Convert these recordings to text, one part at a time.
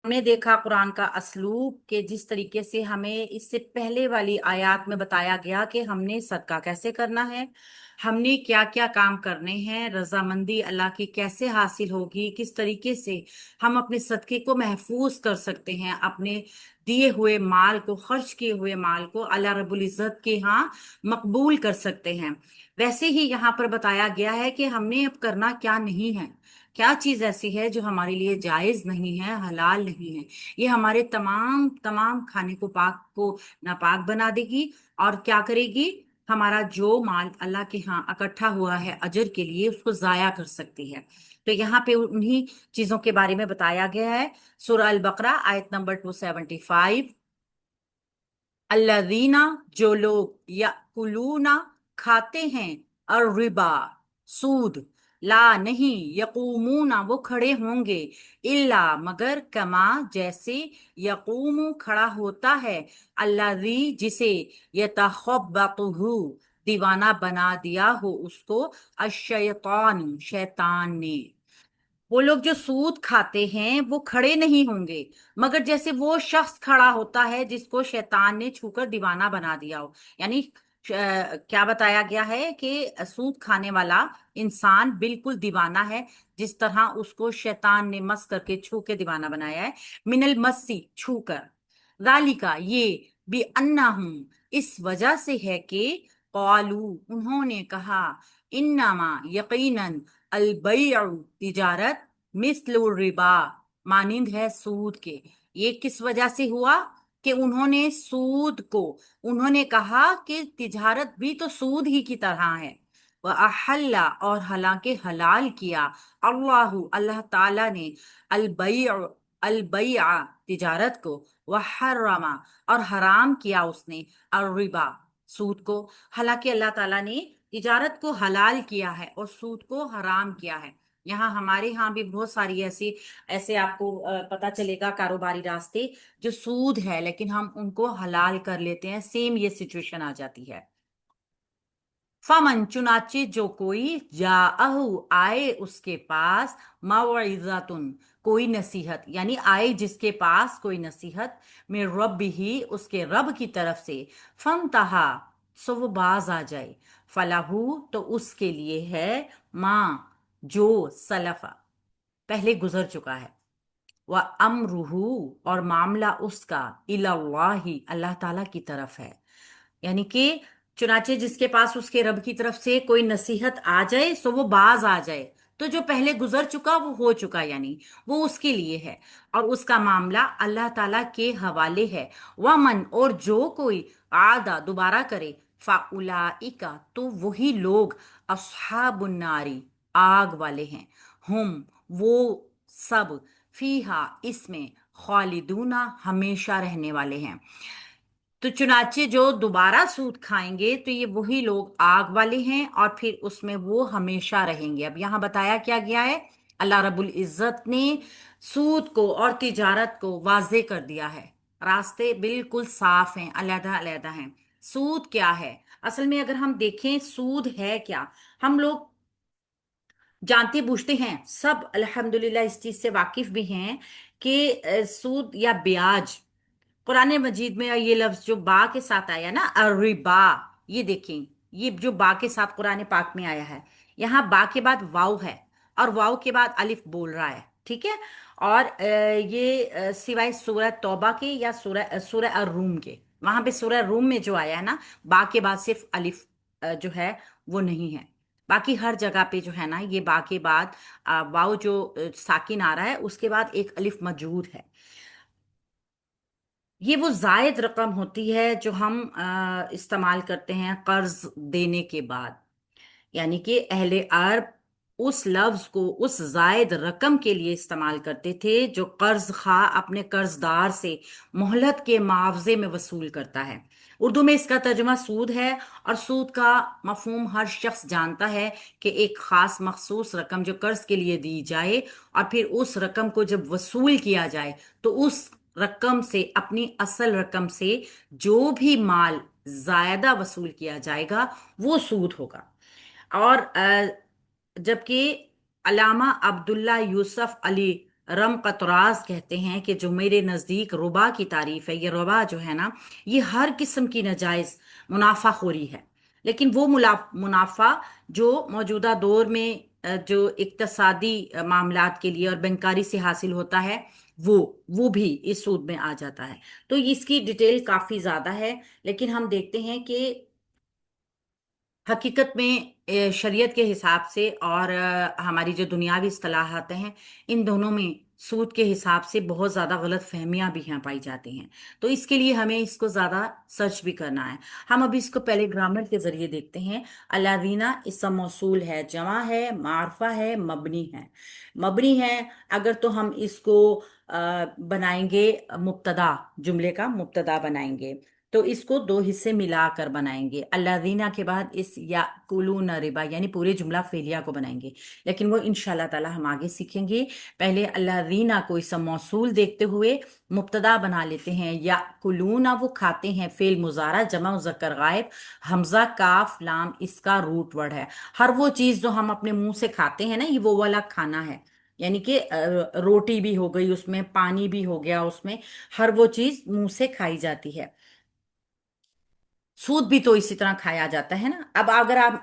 हमने देखा कुरान का असलूब के जिस तरीके से हमें इससे पहले वाली आयत में बताया गया कि हमने सदका कैसे करना है, हमने क्या क्या काम करने हैं, रजामंदी अल्लाह की कैसे हासिल होगी, किस तरीके से हम अपने सदके को महफूज कर सकते हैं, अपने दिए हुए माल को, खर्च किए हुए माल को अल्लाह रब्बुल इज़्ज़त के यहाँ मकबूल कर सकते हैं। वैसे ही यहाँ पर बताया गया है कि हमने अब करना क्या नहीं है, क्या चीज ऐसी है जो हमारे लिए जायज नहीं है, हलाल नहीं है। ये हमारे तमाम तमाम खाने को पाक को नापाक बना देगी। और क्या करेगी, हमारा जो माल अल्लाह के यहाँ इकट्ठा हुआ है अजर के लिए, उसको जाया कर सकती है। तो यहाँ पे उन्हीं चीजों के बारे में बताया गया है। सूरह अल बकरा आयत नंबर 275। अल्लज़ीना, जो लोग यकुलूना, खाते हैं, और रिबा, सूद, ला, नहीं, यकूमूना, वो खड़े होंगे, इल्ला, मगर, कमा, जैसे, यकूमु, खड़ा होता है, अल्लज़ी, जिसे, यतखब्बतुहु, दीवाना बना दिया हो उसको, अशैतान, शैतान ने। वो लोग जो सूद खाते हैं वो खड़े नहीं होंगे, मगर जैसे वो शख्स खड़ा होता है जिसको शैतान ने छूकर दीवाना बना दिया हो। यानी क्या बताया गया है कि सूद खाने वाला इंसान बिल्कुल दीवाना है, जिस तरह उसको शैतान ने मस करके छू के दीवाना बनाया है। मिनल मस्सी, छू कर, जालिका, ये, भी अन्ना हूं, इस वजह से है कि, कौलू, उन्होंने कहा, इन्नमा, यकीनन, अलबैउ, तिजारत, मिस्लु रिबा, मानिंद है सूद के। ये किस वजह से हुआ कि उन्होंने सूद को, उन्होंने कहा कि तिजारत भी तो सूद ही की तरह है। वह अहल्ला, और हालांकि हलाल किया, अल्लाहु, अल्लाह ताला ने, अलबैउ, अलबैआ, तिजारत को, वह हर्रमा, और हराम किया उसने, और रिबा, सूद को। हालांकि अल्लाह ताला ने तिजारत को हलाल किया है और सूद को हराम किया है। यहाँ हमारे यहाँ भी बहुत सारी ऐसी, ऐसे आपको पता चलेगा कारोबारी रास्ते जो सूद है लेकिन हम उनको हलाल कर लेते हैं, सेम ये सिचुएशन आ जाती है। फमन, चुनाचे, जो कोई, जाअहु, आए उसके पास, मौइज़तुन, कोई नसीहत, यानी आए जिसके पास कोई नसीहत, में रब ही, उसके रब की तरफ से, फंतहा, सो वो बाज आ जाए, फलाहू, तो उसके लिए है, माँ, जो, सलफा, पहले गुजर चुका है, वह अमरुहु, और मामला उसका, इलाही, अल्लाह ताला की तरफ है। यानी कि चुनाचे जिसके पास उसके रब की तरफ से कोई नसीहत आ जाए सो वो बाज आ जाए। तो जो पहले गुजर चुका वो हो चुका, यानी वो उसके लिए है और उसका मामला अल्लाह ताला के हवाले है। वमन, और जो कोई, आदा, दोबारा करे, फाउलाइका, तो वही लोग, अस्हाबुन्नारी, आग वाले हैं, हम, वो सब, फीहा, इसमें, खालिदूना, हमेशा रहने वाले हैं। तो चुनाचे जो दोबारा सूद खाएंगे तो ये वही लोग आग वाले हैं और फिर उसमें वो हमेशा रहेंगे। अब यहाँ बताया क्या गया है, अल्लाह रब्बुल इज़्ज़त ने सूद को और तिजारत को वाजे कर दिया है। रास्ते बिल्कुल साफ हैं, अलहदा अलहदा हैं। सूद क्या है, असल में अगर हम देखें सूद है क्या, हम लोग जानते बूझते हैं सब, अल्हम्दुलिल्लाह इस चीज से वाकिफ भी हैं कि सूद या ब्याज, कुरान मजीद में ये लफ्ज जो बा के साथ आया ना, रिबा, ये देखें, ये जो बा के साथ कुरान पाक में आया है, यहाँ बा के बाद वाव है और वाव के बाद अलिफ बोल रहा है, ठीक है। और ये सिवाय सूरह तौबा के या सूरह सूरह रूम के, वहां पे सूरह रूम में जो आया है ना, बा के बाद सिर्फ अलिफ जो है वो नहीं है। बाकी हर जगह पे जो है ना, ये बा के बाद वाव जो साकिन आ रहा है उसके बाद एक अलिफ मौजूद है। ये वो जायद रकम होती है जो हम इस्तेमाल करते हैं कर्ज देने के बाद। यानी कि अहले अरब उस लफ्ज को उस जायद रकम के लिए इस्तेमाल करते थे जो कर्ज खा अपने कर्जदार से मोहलत के मुआवजे में वसूल करता है। उर्दू में इसका तर्जुमा सूद है और सूद का मफहूम हर शख्स जानता है कि एक खास मखसूस रकम जो कर्ज के लिए दी जाए और फिर उस रकम को जब वसूल किया जाए तो उस रकम से, अपनी असल रकम से जो भी माल ज्यादा वसूल किया जाएगा वो सूद होगा। और जबकि अलामा अब्दुल्ला यूसुफ अली रम कतराज कहते हैं कि जो मेरे नज़दीक रुबा की तारीफ है, ये रुबा जो है ना, ये हर किस्म की नाजायज़ मुनाफाखोरी है। लेकिन वो मुनाफा जो मौजूदा दौर में जो इक्तसादी मामलात के लिए और बैंकारी से हासिल होता है, वो वो भी इस सूद में आ जाता है। तो इसकी डिटेल काफ़ी ज़्यादा है, लेकिन हम देखते हैं कि हकीकत में शरीयत के हिसाब से और हमारी जो दुनियावी इस्तिलाहात हैं, इन दोनों में सूद के हिसाब से बहुत ज़्यादा गलत फहमियाँ भी यहाँ पाई जाती हैं। तो इसके लिए हमें इसको ज़्यादा सर्च भी करना है। हम अभी इसको पहले ग्रामर के ज़रिए देखते हैं। अल्लादीना इसम मौसूल है, जमा है, मारफा है, मबनी है। मबनी है, अगर तो हम इसको बनाएंगे, मुब्तदा, जुमले का मुब्तदा बनाएंगे, तो इसको दो हिस्से मिलाकर बनाएंगे। अल्लादीना के बाद इस या कुलून रिबा यानी पूरे जुमला फेलिया को बनाएंगे, लेकिन वो इंशाल्लाह ताला हम आगे सीखेंगे। पहले अल्लादीना को इसम मौसूल देखते हुए मुब्तदा बना लेते हैं। या कुलूना वो खाते हैं, फेल मुजारा जमा मुज़क्कर गायब, हमजा काफ लाम इसका रूट वर्ड है। हर वो चीज़ जो हम अपने मुंह से खाते हैं ना, ये वो वाला खाना है। यानी कि रोटी भी हो गई उसमें, पानी भी हो गया उसमें, हर वो चीज़ मुंह से खाई जाती है। सूद भी तो इसी तरह खाया जाता है ना। अब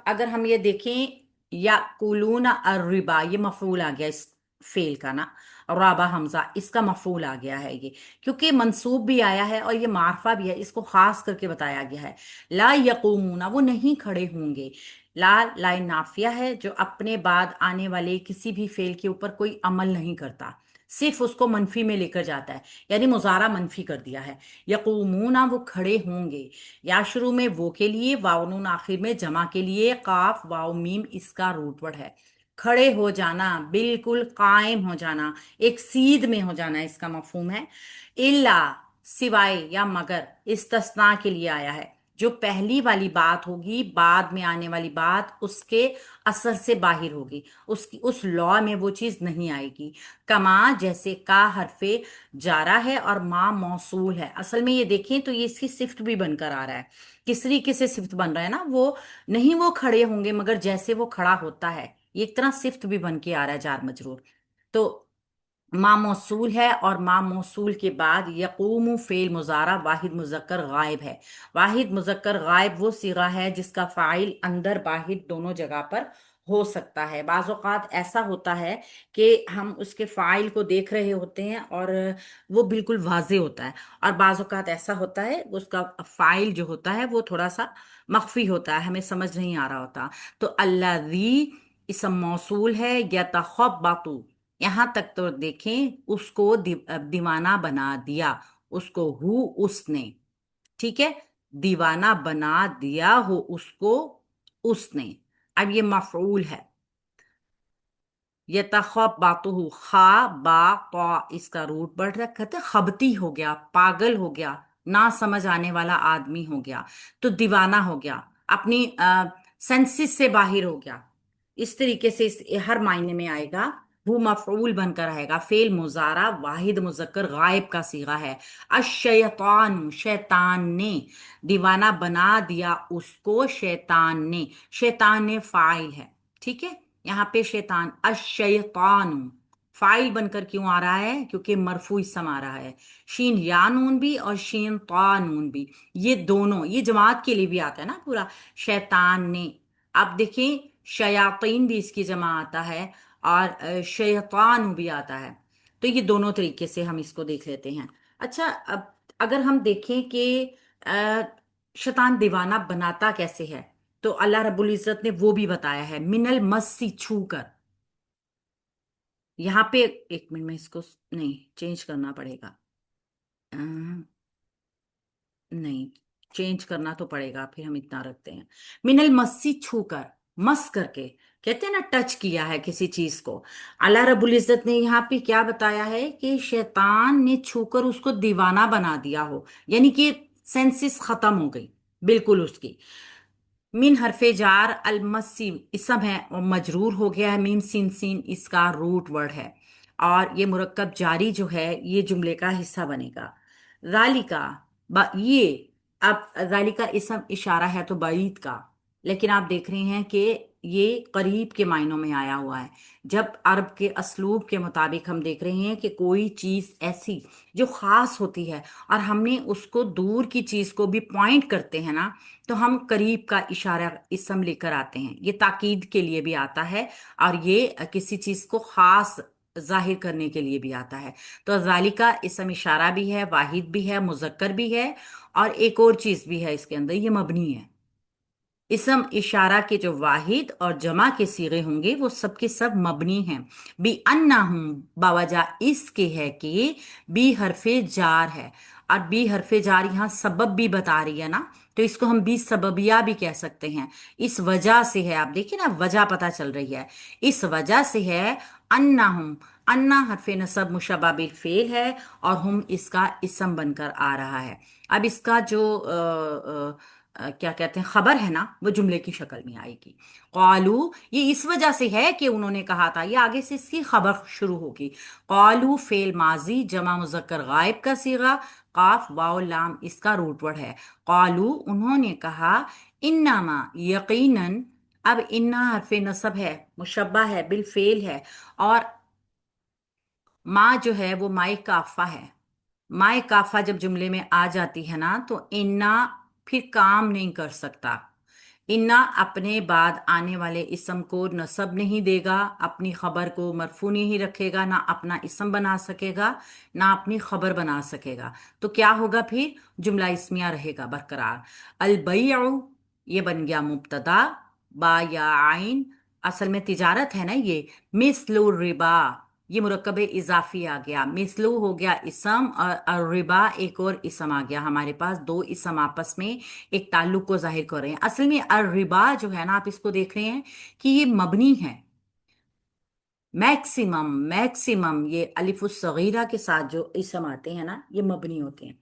अगर हम ये देखें, या कुलूना अर्रिबा, ये मफूल आ गया इस फेल का ना, और राबा हमजा इसका मफूल आ गया है ये, क्योंकि मंसूब भी आया है और ये मारफा भी है, इसको खास करके बताया गया है। ला यकूमुना वो नहीं खड़े होंगे। ला ला नाफिया है, जो अपने बाद आने वाले किसी भी फेल के ऊपर कोई अमल नहीं करता, सिर्फ उसको मनफी में लेकर जाता है, यानी मुजारा मनफी कर दिया है। यकूमुना वो खड़े होंगे, या शुरू में वो के लिए, वाव नून आखिर में जमा के लिए, काफ वाव मीम इसका रूट वर्ड है। खड़े हो जाना, बिल्कुल कायम हो जाना, एक सीध में हो जाना इसका मफहूम है। इल्ला सिवाय या मगर इस्तस्ना के लिए आया है। जो पहली वाली बात होगी, बाद में आने वाली बात उसके असर से बाहर होगी, उसकी उस लॉ में वो चीज नहीं आएगी। कमा जैसे, का हरफे जारा है और माँ मौसूल है। असल में ये देखें तो ये इसकी सिफ्त भी बनकर आ रहा है। किस तरीके से सिफ्त बन रहा है ना, वो नहीं वो खड़े होंगे, मगर जैसे वो खड़ा होता है, ये एक तरह सिफ्त भी बन के आ रहा है, जार मजरूर। तो माँ मौसूल है, और माँ मौसूल के बाद यकूमु फेल मुजारा वाहिद मुजक्कर गायब है। वाहिद मुजक्कर गायब वो सिगा है जिसका फाइल अंदर बाहिर दोनों जगह पर हो सकता है। बाज़ औक़ात ऐसा होता है कि हम उसके फाइल को देख रहे होते हैं और वो बिल्कुल वाज़े होता है, और बाज़ औक़ात ऐसा होता है उसका फाइल जो होता है वो थोड़ा सा मख्फी होता है, हमें समझ नहीं आ रहा होता। तो अल्लाज़ी इसम मौसूल है, यतखब्बतु, यहां तक तो देखें, उसको दीवाना बना दिया, उसको उसने, ठीक है, दीवाना बना दिया हो उसको उसने। अब ये मफऊल है। ये तखब बातुहु, खा बा ता इसका रूट बढ़ रहा, कहते खबती हो गया, पागल हो गया, ना समझ आने वाला आदमी हो गया। तो दीवाना हो गया, अपनी सेंसिस से बाहर हो गया। इस तरीके से हर मायने में आएगा। वो मफऊल बनकर आएगा। फेल मुजारा वाहिद मुजक्कर गायब का सीगा है। अशैतान शैतान ने, दीवाना बना दिया उसको शैतान ने। शैतान ने फाइल है, ठीक है। यहाँ पे शैतान, अशैतान फाइल बनकर क्यों आ रहा है, क्योंकि मरफू इसम आ रहा है। शीन या नून भी और शीन ता नून भी, ये दोनों, ये जमात के लिए भी आता है ना पूरा, शैतान ने। अब देखें, शयातीन भी इसकी जमा आता है, और शैतान भी आता है। तो ये दोनों तरीके से हम इसको देख लेते हैं। अच्छा, अब अगर हम देखें कि अ, शैतान दीवाना बनाता कैसे है, तो अल्लाह रब्बुल इज्जत ने वो भी बताया है, मिनल मस्सी छू कर। यहाँ पे एक मिनट में इसको नहीं चेंज करना पड़ेगा। अ, नहीं, चेंज करना तो पड़ेगा, फिर हम इतना रखते हैं। मिनल मस्सी छू कर, मस करके, कहते हैं ना टच किया है किसी चीज को। अल्लाह रब्बुल इज्जत ने यहाँ पे क्या बताया है कि शैतान ने छूकर उसको दीवाना बना दिया हो, यानी कि सेंसिस खत्म हो गई बिल्कुल उसकी। मिन हरफे जार, अलमसी इसम है और मजरूर हो गया है, मीम सिन सीन इसका रूट वर्ड है, और ये मुरक्कब जारी जो है ये जुमले का हिस्सा बनेगा। जालिका, ये, अब जालिका इसम इशारा है तो बईद का, लेकिन आप देख रहे हैं कि یہ قریب کے معنوں میں آیا ہوا ہے۔ جب عرب کے اسلوب کے مطابق ہم دیکھ رہے ہیں کہ کوئی چیز ایسی جو خاص ہوتی ہے اور ہم نے اس کو دور کی چیز کو بھی پوائنٹ کرتے ہیں نا، تو ہم قریب کا اشارہ اسم لے کر آتے ہیں۔ یہ تاکید کے لیے بھی آتا ہے اور یہ کسی چیز کو خاص ظاہر کرنے کے لیے بھی آتا ہے۔ تو ذالکا اسم اشارہ بھی ہے، واحد بھی ہے، مذکر بھی ہے، اور ایک اور چیز بھی ہے اس کے اندر، یہ مبنی ہے۔ اسم اشارہ کے جو واحد اور جمع کے صیغے ہوں گے وہ سب کے سب مبنی ہیں۔ بی انہم، باوجہ اس کے ہے کہ بی حرف جار ہے، اور بی حرف جار یہاں سبب بھی بتا رہی ہے نا، تو اس کو ہم بی سببیہ بھی کہہ سکتے ہیں۔ اس وجہ سے ہے، آپ دیکھیں نا وجہ پتہ چل رہی ہے، اس وجہ سے ہے۔ انہم، انا حرف نصب مشبہ بالفعل ہے، اور ہم اس کا اسم بن کر آ رہا ہے۔ اب اس کا جو کیا کہتے ہیں خبر ہے نا، وہ جملے کی شکل میں آئے گی۔ قالو، یہ اس وجہ سے ہے کہ انہوں نے کہا تھا، یہ آگے سے اس کی خبر شروع ہوگی۔ قالو فعل ماضی جمع مذکر غائب کا صیغہ، قاف واو لام اس کا روٹ ورڈ ہے۔ قالو انہوں نے کہا، انما یقیناً، اب انا حرف نصب ہے، مشبہ ہے بالفعل ہے، اور ما جو ہے وہ مائے کافہ ہے۔ مائے کافہ جب جملے میں آ جاتی ہے نا تو انا پھر کام نہیں کر سکتا۔ انا اپنے بعد آنے والے اسم کو نصب نہیں دے گا، اپنی خبر کو مرفوع نہیں رکھے گا، نہ اپنا اسم بنا سکے گا، نہ اپنی خبر بنا سکے گا۔ تو کیا ہوگا پھر؟ جملہ اسمیہ رہے گا برقرار۔ البیع، یہ بن گیا مبتدا، با یا عین، اصل میں تجارت ہے نا یہ۔ مثل الربا، یہ مرکب اضافی آ گیا، مثلو ہو گیا اسم، اور الربا ایک اور اسم آ گیا۔ ہمارے پاس دو اسم آپس میں ایک تعلق کو ظاہر کر رہے ہیں۔ اصل میں الربا جو ہے نا، آپ اس کو دیکھ رہے ہیں کہ یہ مبنی ہے۔ میکسیمم، میکسیمم یہ الف الصغیرہ کے ساتھ جو اسم آتے ہیں نا، یہ مبنی ہوتے ہیں۔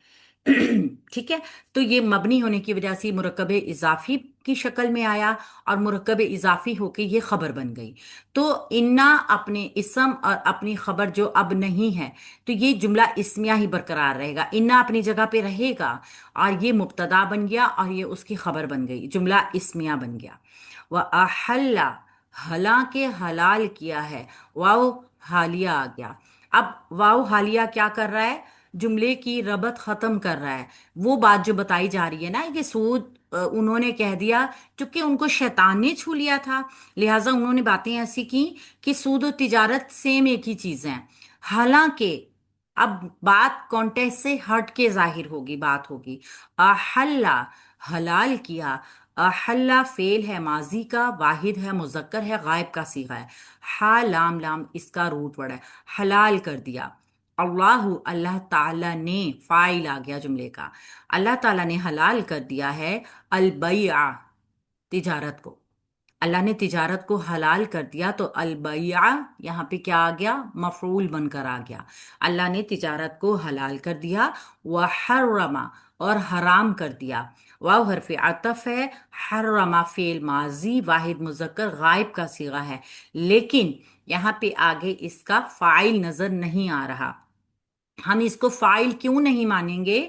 ٹھیک ہے، تو یہ مبنی ہونے کی وجہ سے مرکب اضافی کی شکل میں آیا، اور مرکب اضافی ہو کے یہ خبر بن گئی۔ تو انا اپنے اسم اور اپنی خبر جو اب نہیں ہے، تو یہ جملہ اسمیہ ہی برقرار رہے گا، انا اپنی جگہ پہ رہے گا، اور یہ مبتدا بن گیا اور یہ اس کی خبر بن گئی، جملہ اسمیہ بن گیا۔ وَأَحَلَّ، حالانکہ حلال کیا ہے، واو حالیہ آ گیا۔ اب واو حالیہ کیا کر رہا ہے؟ جملے کی ربط ختم کر رہا ہے۔ وہ بات جو بتائی جا رہی ہے نا کہ سود انہوں نے کہہ دیا، چونکہ ان کو شیطان نے چھو لیا تھا، لہٰذا انہوں نے باتیں ایسی کی کہ سود و تجارت سیم ایک ہی چیز ہیں۔ حالانکہ اب بات کانٹیکسٹ سے ہٹ کے ظاہر ہوگی، بات ہوگی احلّا، حلال کیا۔ احلّا فعل ہے ماضی کا، واحد ہے، مذکر ہے، غائب کا صیغہ ہے۔ ہا لام لام اس کا روٹ ورڈ ہے، حلال کر دیا۔ اللہ، اللہ تعالیٰ نے، فاعل آ گیا جملے کا، اللہ تعالیٰ نے حلال کر دیا ہے البیع، تجارت کو۔ اللہ نے تجارت کو حلال کر دیا، تو البیع یہاں پہ کیا آ گیا؟ مفعول بن کر آ گیا۔ اللہ نے تجارت کو حلال کر دیا، وحرم، اور حرام کر دیا۔ واو حرف عطف ہے، حرم فعل ماضی واحد مذکر غائب کا صیغہ ہے، لیکن یہاں پہ آگے اس کا فاعل نظر نہیں آ رہا۔ ہم اس کو فاعل کیوں نہیں مانیں گے؟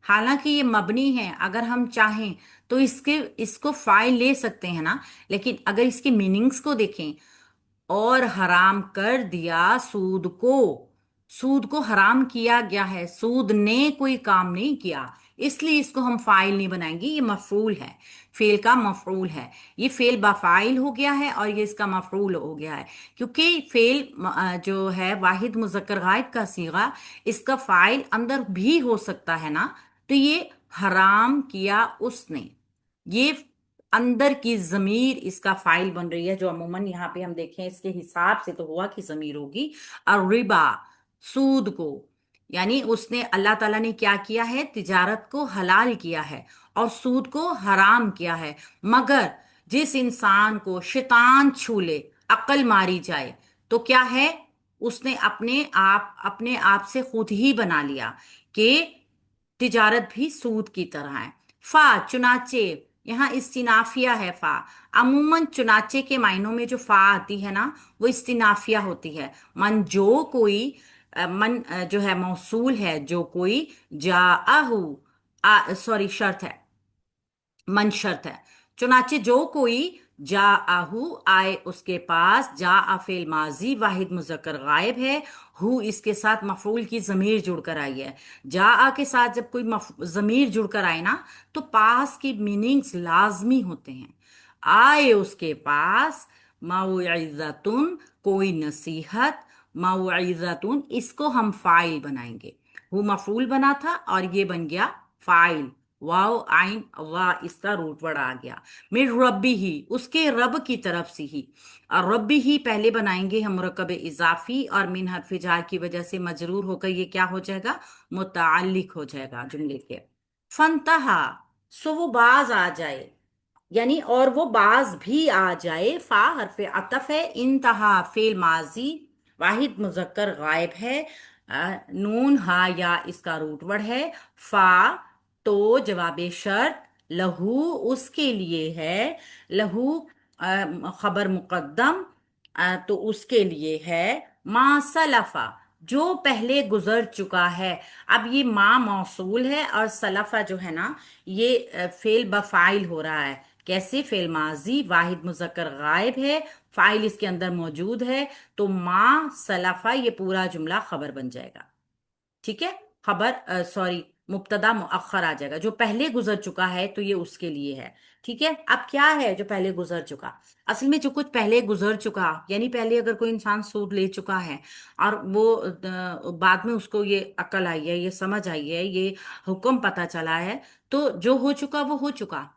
حالانکہ یہ مبنی ہے، اگر ہم چاہیں تو اس کو فاعل لے سکتے ہیں نا، لیکن اگر اس کی میننگز کو دیکھیں، اور حرام کر دیا سود کو، سود کو حرام کیا گیا ہے، سود نے کوئی کام نہیں کیا، اس لیے اس کو ہم فاعل نہیں بنائیں گے، یہ مفعول ہے، فعل کا مفعول ہے، یہ فعل بفاعل ہو گیا ہے اور یہ اس کا مفعول ہو گیا ہے، کیونکہ فعل جو ہے واحد مذکر غائب کا صیغہ، اس کا فاعل اندر بھی ہو سکتا ہے نا، تو یہ حرام کیا اس نے، یہ اندر کی ضمیر اس کا فاعل بن رہی ہے، جو عموماً یہاں پہ ہم دیکھیں اس کے حساب سے تو ہوا کہ ضمیر ہوگی الربا، سود کو، یعنی اس نے، اللہ تعالیٰ نے کیا کیا ہے؟ تجارت کو حلال کیا ہے اور سود کو حرام کیا ہے، مگر جس انسان کو شیطان چھو لے، عقل ماری جائے، تو کیا ہے؟ اس نے اپنے آپ سے خود ہی بنا لیا کہ تجارت بھی سود کی طرح ہے۔ فا چنانچہ، یہاں استنافیہ ہے فا، عموماً چنانچہ کے معنوں میں جو فا آتی ہے نا وہ استنافیہ ہوتی ہے۔ من جو کوئی، من جو ہے موصول ہے، جو کوئی، سوری شرط ہے، من شرط ہے، چنانچہ جو کوئی जा आहू आए उसके पास, जा फेल माजी वाहिद मुजक्कर गायब है, हु इसके साथ मफूल की जमीर जुड़कर आई है। जा आ के साथ जब कोई जमीर जुड़कर आए ना, तो पास की मीनिंग्स लाजमी होते हैं। आए उसके पास, मौइज़तुन कोई नसीहत, मौइज़तुन इसको हम फाइल बनाएंगे। हु मफूल बना था और ये बन गया फाइल, वाओ आइन वाह इसका रूट वर्ड आ गया। मिर रब्बी ही उसके रब की तरफ से ही, और रब्बी ही पहले बनाएंगे हम मुरक्कब इजाफी, और मिन हरफ जार की वजह से मजरूर होकर ये क्या हो जाएगा, मुताल्लिक हो जाएगा जुमले के। फंतहा सो वो बाज आ जाए, यानी और वो बाज भी आ जाए। फा हरफ अतफ है, इंतहा फेल माजी वाहिद मुजक्कर गायब है। नून हा या इसका रूट वर्ड है। फा तो जवाब शर्त, लहू उसके लिए है, लहू खबर मुकद्दम, तो उसके लिए है। मा सलफा जो पहले गुजर चुका है। अब ये मा मौसूल है और सलफा जो है ना, ये फेल बफाइल हो रहा है। कैसे, फेल माजी वाहिद मुजक्कर गायब है, फाइल इसके अंदर मौजूद है, तो मा सलफा ये पूरा जुमला खबर बन जाएगा। ठीक है, खबर सॉरी मुब्तदा मुअख्खर आ जाएगा। जो पहले गुजर चुका है तो ये उसके लिए है। ठीक है, अब क्या है जो पहले गुजर चुका? असल में जो कुछ पहले गुजर चुका, यानी पहले अगर कोई इंसान सूद ले चुका है और वो बाद में उसको ये अकल आई है, ये समझ आई है, ये हुक्म पता चला है, तो जो हो चुका वो हो चुका,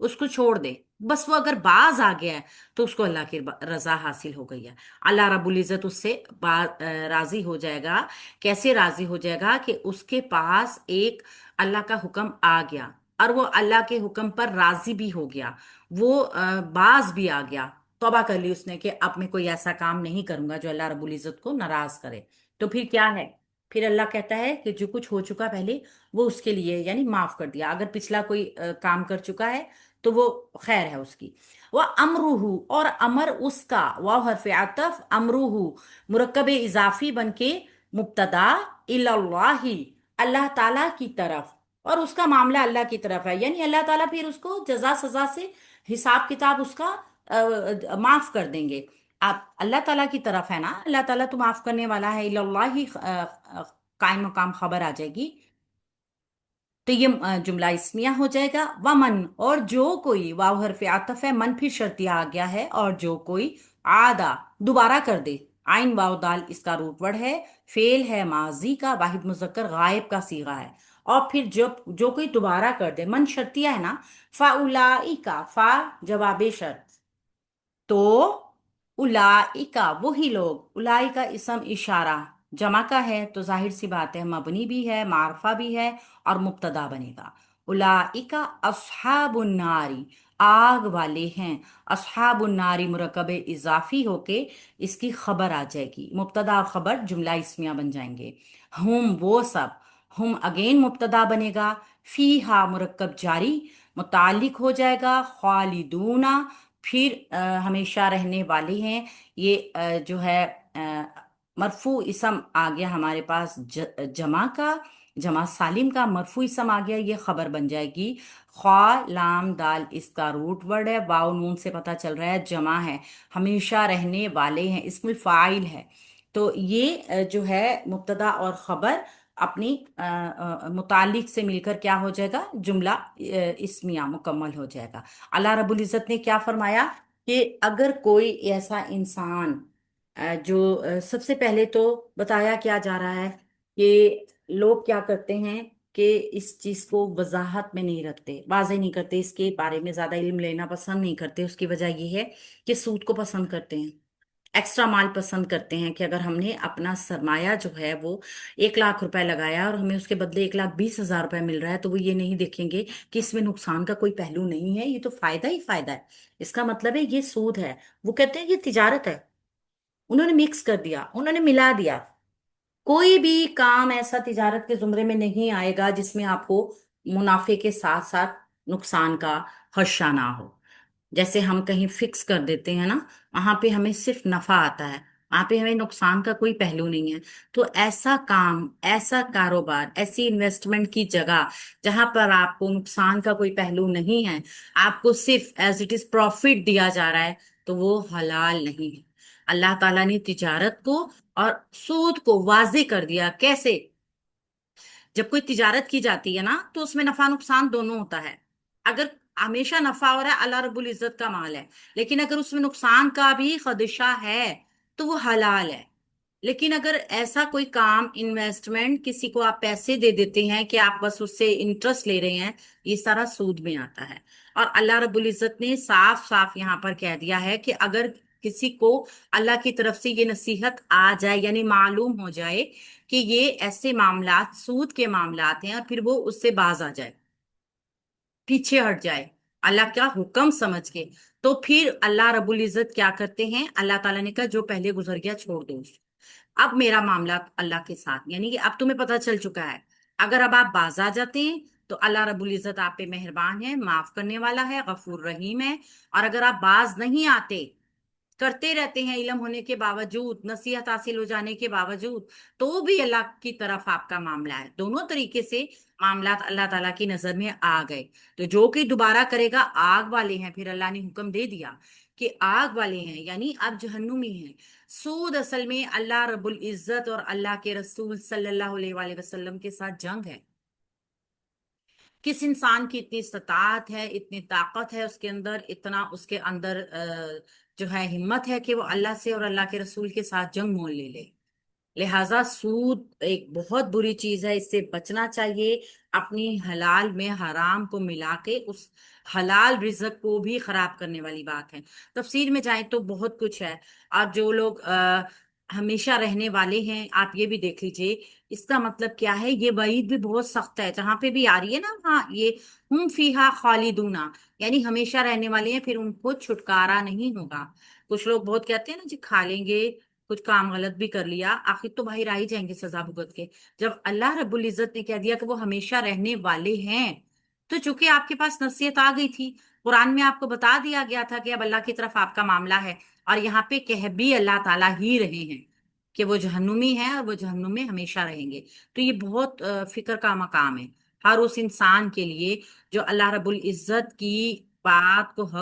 उसको छोड़ दे। बस वो अगर बाज आ गया है तो उसको अल्लाह की रजा हासिल हो गई है। अल्लाह रब्बुल इज्जत उससे राजी हो जाएगा। कैसे राजी हो जाएगा कि उसके पास एक अल्लाह का हुक्म आ गया और वो अल्लाह के हुक्म पर राजी भी हो गया, वो बाज भी आ गया, तौबा कर ली उसने कि अब मैं कोई ऐसा काम नहीं करूंगा जो अल्लाह रब्बुल इज्जत को नाराज करे। तो फिर क्या है, फिर अल्लाह कहता है कि जो कुछ हो चुका पहले वो उसके लिए है, यानी माफ कर दिया। अगर पिछला कोई काम कर चुका है तो वो खैर है उसकी। वह अमरूहू और अमर उसका, वाव हरफ अतफ, अमरूहू मुरक्कब इजाफी बनके मुब्तदा, इल्लल्लाही अल्लाह ताला की तरफ, और उसका मामला अल्लाह की तरफ है, यानी अल्लाह ताला फिर उसको जजा सजा से हिसाब किताब उसका माफ कर देंगे। आप अल्लाह ताला की तरफ है ना, अल्लाह ताला तो माफ करने वाला है। इल्लल्लाही कायम मकाम खबर आ जाएगी, तो ये जुमला इस्मिया हो जाएगा। वमन और जो कोई, वाव हरफ आतफ है, मन फिर शर्तिया आ गया है, और जो कोई आदा दोबारा कर दे, आइन वाव दाल इसका रूट वर्ड है, फेल है माजी का वाहिद मुजक्कर गायब का सीगा है। और फिर जब जो कोई दोबारा कर दे, मन शर्तिया है ना, फा उलाई का, फा जवाब शर्त, तो उलाइका वही लोग, उलाइका इसम इशारा जमा का है, तो जाहिर सी बात है मबनी भी है, मारफा भी है, और मुब्तदा बनेगा। उलाइका अस्हाबुन नारी आग वाले हैं। अस्हाबुन नारी मुरकब इजाफी होके इसकी खबर आ जाएगी, मुब्तदा और खबर जुमला इसमिया बन जाएंगे। हम वो सब, हम अगेन मुब्तदा बनेगा, फीहा मुरक्कब जारी मुतालिक हो जाएगा, खालिदूना फिर हमेशा रहने वाले हैं। ये जो है मरफू इसम आ गया हमारे पास, जमा का, जमा सालिम का मरफू इसम आ गया, ये खबर बन जाएगी। ख्वा लाम दाल इसका रूट वर्ड है, वाव नून से पता चल रहा है जमा है, हमेशा रहने वाले हैं, इसमें फाइल है। तो ये जो है मुब्तदा और खबर अपनी मुतालिक से मिलकर क्या हो जाएगा, जुमला इस्मिया मुकम्मल हो जाएगा। अल्लाह रब्बुल इज़्ज़त ने क्या फरमाया कि अगर कोई ऐसा इंसान जो सबसे पहले तो बताया क्या जा रहा है कि लोग क्या करते हैं कि इस चीज को वजाहत में नहीं रखते, वाज़ेह नहीं करते, इसके बारे में ज्यादा इल्म लेना पसंद नहीं करते। उसकी वजह यह है कि सूद को पसंद करते हैं, एक्स्ट्रा माल पसंद करते हैं, कि अगर हमने अपना सरमाया जो है वो 1 लाख रुपए लगाया और हमें उसके बदले 1,20,000 रुपए मिल रहा है, तो वो ये नहीं देखेंगे कि इसमें नुकसान का कोई पहलू नहीं है, ये तो फायदा ही फायदा है, इसका मतलब है ये सूद है। वो कहते हैं ये तिजारत है, उन्होंने मिक्स कर दिया, उन्होंने मिला दिया। कोई भी काम ऐसा तिजारत के जुमरे में नहीं आएगा जिसमें आपको मुनाफे के साथ साथ नुकसान का खदशा ना हो। जैसे हम कहीं फिक्स कर देते हैं ना, वहां पे हमें सिर्फ नफा आता है, वहां पे हमें नुकसान का कोई पहलू नहीं है। तो ऐसा काम, ऐसा कारोबार, ऐसी इन्वेस्टमेंट की जगह जहां पर आपको नुकसान का कोई पहलू नहीं है, आपको सिर्फ एज इट इज प्रॉफिट दिया जा रहा है, तो वो हलाल नहीं है। अल्लाह ताला ने तिजारत को और सूद को वाजे कर दिया। कैसे? जब कोई तिजारत की जाती है ना, तो उसमें नफा नुकसान दोनों होता है। अगर हमेशा नफा हो रहा है, अल्लाह रब्बुल इज्जत का माल है। लेकिन अगर उसमें नुकसान का भी खदशा है, तो वो हलाल है। लेकिन अगर ऐसा कोई काम, इन्वेस्टमेंट, किसी को आप पैसे दे देते हैं कि आप बस उससे इंटरेस्ट ले रहे हैं, ये सारा सूद में आता है। और अल्लाह रब्बुल इज्जत ने साफ साफ यहाँ पर कह दिया है कि अगर किसी को अल्लाह की तरफ से ये नसीहत आ जाए, यानी मालूम हो जाए कि ये ऐसे मामलात सूद के मामलात हैं, और फिर वो उससे बाज आ जाए, पीछे हट जाए अल्लाह का हुक्म समझ के, तो फिर अल्लाह रब्बुल इज्जत क्या करते हैं? अल्लाह ताला ने कहा जो पहले गुजर गया छोड़ दो उसको। अब मेरा मामला अल्लाह के साथ, यानी कि अब तुम्हें पता चल चुका है। अगर अब आप बाज आ जाते हैं, तो अल्लाह रब्बुल इज्जत आप पे मेहरबान है, माफ करने वाला है, गफूर रहीम है। और अगर आप बाज नहीं आते, करते रहते हैं इल्म होने के बावजूद, नसीहत हासिल हो जाने के बावजूद, तो भी अल्लाह की तरफ आपका मामला है। दोनों तरीके से मामलात अल्लाह ताला की नजर में आ गए। तो जो कि दोबारा करेगा, आग वाले हैं। फिर अल्लाह ने हुक्म दे दिया कि आग वाले हैं, यानी अब जहन्नुमी हैं। सूद असल में अल्लाह रब्बुल इज्जत और अल्लाह के रसूल सल्लल्लाहु अलैहि वसल्लम के साथ जंग है। किस इंसान की इतनी इस्तात है, इतनी ताकत है उसके अंदर, इतना उसके अंदर जो है हिम्मत है कि वो अल्लाह से और अल्लाह के रसूल के साथ जंग मोल ले ले। लिहाजा सूद एक बहुत बुरी चीज है, इससे बचना चाहिए। अपनी हलाल में हराम को मिला के उस हलाल रिज़्क को भी खराब करने वाली बात है। तफसीर में जाए तो बहुत कुछ है। आप जो लोग हमेशा रहने वाले हैं, आप ये भी देख लीजिए, इसका मतलब क्या है? ये वईद भी बहुत सख्त है, जहां पे भी आ रही है ना, हाँ, ये हम फीहा खालिदूना, यानी हमेशा रहने वाले हैं, फिर उनको छुटकारा नहीं होगा। कुछ लोग बहुत कहते हैं ना जी, खा लेंगे, कुछ काम गलत भी कर लिया, आखिर तो बाहर आ ही जाएंगे सजा भुगत के। जब अल्लाह रब्बुल इज्जत ने कह दिया कि वो हमेशा रहने वाले हैं, तो चूंकि आपके पास नसीहत आ गई थी, कुरान में आपको बता दिया गया था कि अब अल्लाह की तरफ आपका मामला है, और यहाँ पे कह भी अल्लाह ताला ही रहे हैं कि वो जहन्नुमी है और वो जहन्नुम में हमेशा रहेंगे। तो ये बहुत फिक्र का मकाम है हर उस इंसान के लिए जो अल्लाह रब्बुल इज्जत की बात को